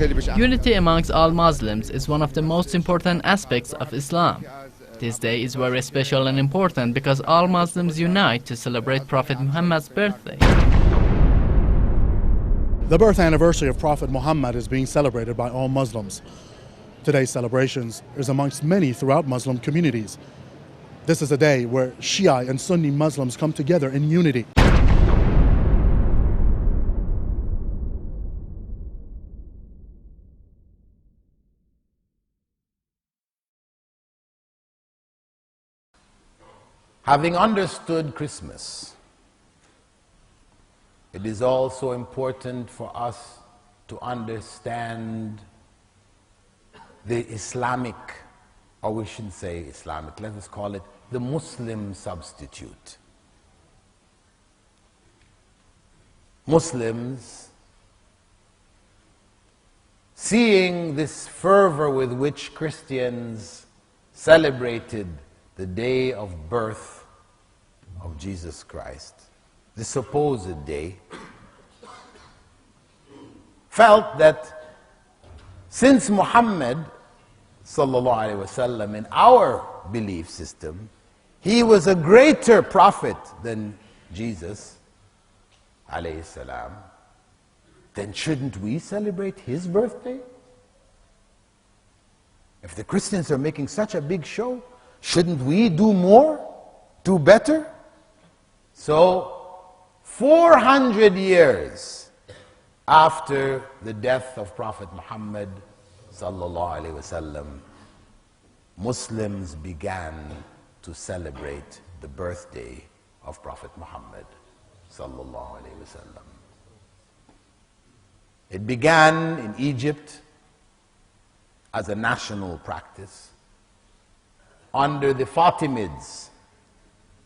Unity amongst all Muslims is one of the most important aspects of Islam. This day is very special and important because all Muslims unite to celebrate Prophet Muhammad's birthday. The birth anniversary of Prophet Muhammad is being celebrated by all Muslims. Today's celebrations is amongst many throughout Muslim communities. This is a day where Shia and Sunni Muslims come together in unity. Having understood Christmas, it is also important for us to understand the Islamic, or we shouldn't say Islamic, let us call it the Muslim substitute. Muslims, seeing this fervor with which Christians celebrated the day of birth of Jesus Christ, the supposed day, felt that since Muhammad sallallahu alaihi wasallam, in our belief system, he was a greater prophet than Jesus alayhi salam, then shouldn't we celebrate his birthday? If the Christians are making such a big show, shouldn't we do more, do better? So 400 years after the death of Prophet Muhammad sallallahu alaihi wasallam, Muslims began to celebrate the birthday of Prophet Muhammad sallallahu alaihi wasallam. It began in Egypt as a national practice. Under the Fatimids,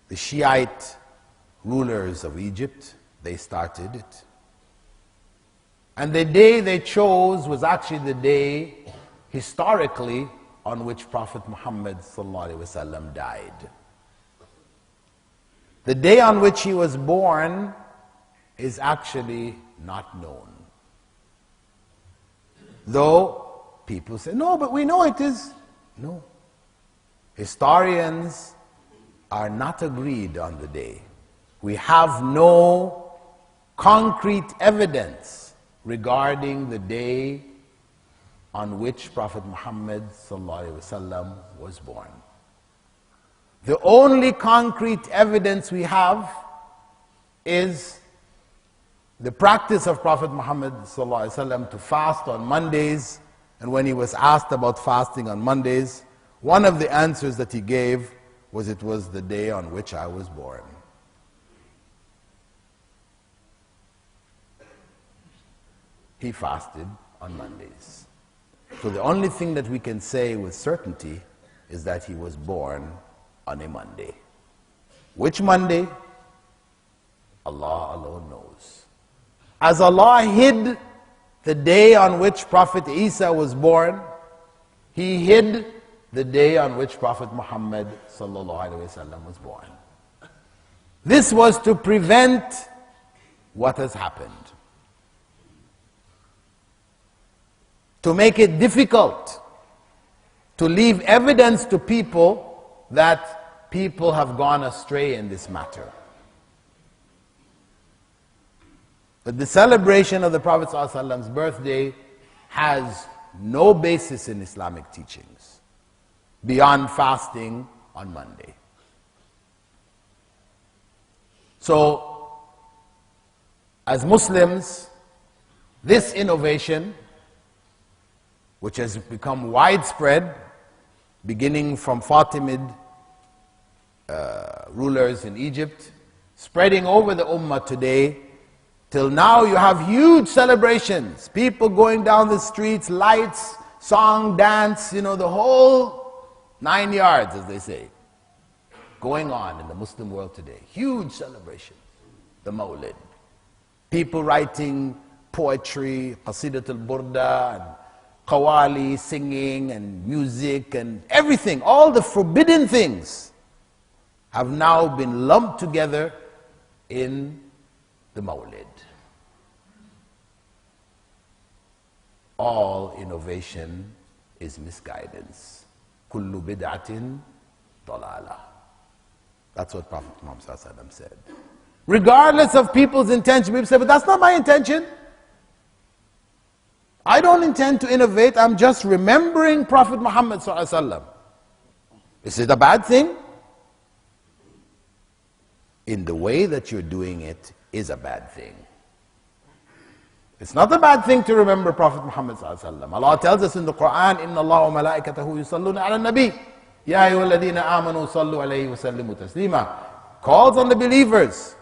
the Shiite rulers of Egypt, they started it. And the day they chose was actually the day, historically, on which Prophet Muhammad ﷺ died. The day on which he was born is actually not known. Though people say, no, but we know it is. No. Historians are not agreed on the day. We have no concrete evidence regarding the day on which Prophet Muhammad ﷺ was born. The only concrete evidence we have is the practice of Prophet Muhammad ﷺ to fast on Mondays, and when he was asked about fasting on Mondays, one of the answers that he gave was, it was the day on which I was born. He fasted on Mondays. So the only thing that we can say with certainty is that he was born on a Monday. Which Monday? Allah alone knows. As Allah hid the day on which Prophet Isa was born, he hid the day on which Prophet Muhammad ﷺ was born. This was to prevent what has happened. To make it difficult to leave evidence to people that people have gone astray in this matter. But the celebration of the Prophet ﷺ's birthday has no basis in Islamic teachings beyond fasting on Monday. So, as Muslims, this innovation, which has become widespread, beginning from Fatimid rulers in Egypt, spreading over the Ummah today, till now you have huge celebrations, people going down the streets, lights, song, dance, the whole 9 yards, as they say, going on in the Muslim world today. Huge celebration, the mawlid. People writing poetry, qasidat al-burda, and qawali, singing and music and everything. All the forbidden things have now been lumped together in the mawlid. all innovation is misguidance. Kullu bid'atin dalalah. That's what Prophet Muhammad said. Regardless of people's intention, people say, but that's not my intention. I don't intend to innovate, I'm just remembering Prophet Muhammad. Is it a bad thing? In the way that you're doing it is a bad thing. It's not a bad thing to remember Prophet Muhammad. Allah tells us in the Quran, Inna Allah wa malaikatahu yusalluna ala an-nabee. Ya ayyuhalladhina amanu sallu alayhi wa sallimu taslima. Calls on the believers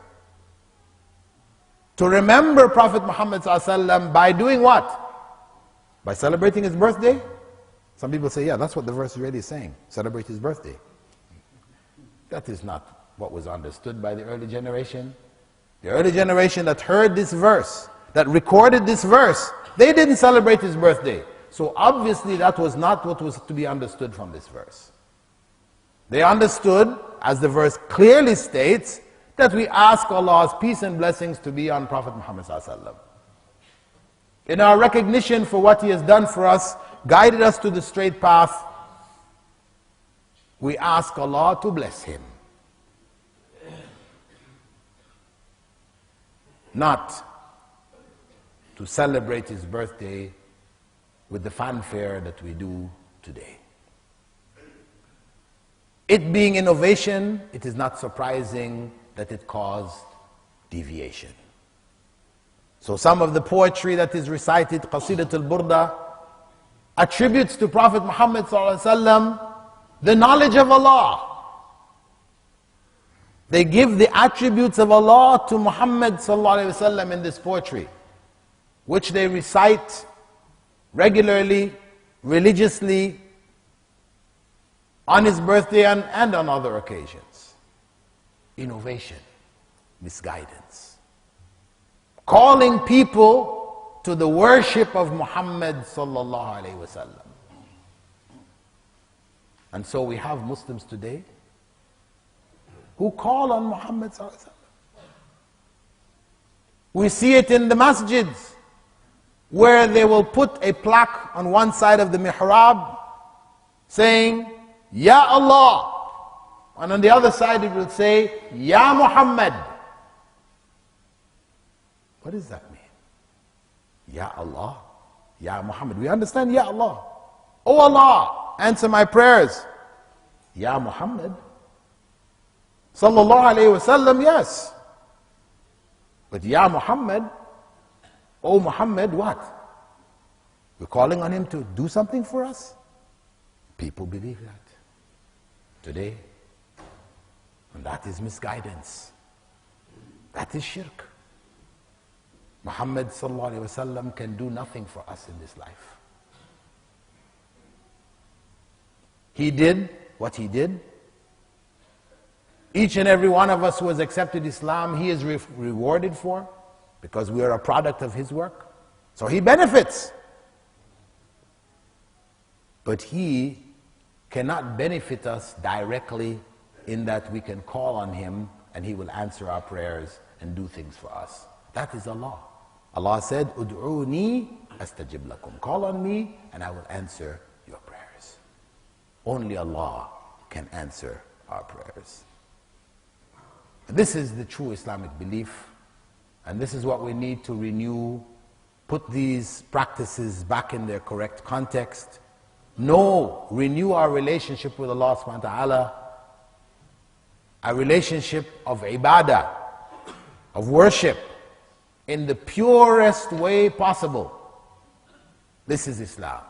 to remember Prophet Muhammad by doing what? By celebrating his birthday? Some people say, yeah, that's what the verse really is saying. Celebrate his birthday. That is not what was understood by the early generation. The early generation that heard this verse, that recorded this verse, they didn't celebrate his birthday. So obviously that was not what was to be understood from this verse. They understood, as the verse clearly states, that we ask Allah's peace and blessings to be on Prophet Muhammad ﷺ. In our recognition for what he has done for us, guided us to the straight path, we ask Allah to bless him. Not to celebrate his birthday with the fanfare that we do today. It being innovation, it is not surprising that it caused deviation. So some of the poetry that is recited, Qasidat al-Burda, attributes to Prophet Muhammad ﷺ the knowledge of Allah. They give the attributes of Allah to Muhammad ﷺ in this poetry, which they recite regularly, religiously, on his birthday and on other occasions. Innovation, misguidance. Calling people to the worship of Muhammad sallallahu alaihi wasallam. And so we have Muslims today who call on Muhammad sallallahu alaihi wasallam. We see it in the masjids, where they will put a plaque on one side of the mihrab saying, Ya Allah. And on the other side it will say, Ya Muhammad. What does that mean? Ya Allah, Ya Muhammad. We understand Ya Allah. Oh Allah, answer my prayers. Ya Muhammad. Sallallahu alayhi wasallam, yes. But Ya Muhammad, oh Muhammad, what? We're calling on him to do something for us? People believe that today. And that is misguidance. That is shirk. Muhammad sallallahu alaihi wasallam can do nothing for us in this life. He did what he did. Each and every one of us who has accepted Islam, he is rewarded for, because we are a product of his work. So he benefits. But he cannot benefit us directly in that we can call on him and he will answer our prayers and do things for us. That is Allah. Allah said, Ud'uni astajib lakum. Call on me and I will answer your prayers. Only Allah can answer our prayers. This is the true Islamic belief, and this is what we need to renew, put these practices back in their correct context. Renew our relationship with Allah subhanahu wa ta'ala, a relationship of ibadah, of worship, in the purest way possible. This is Islam.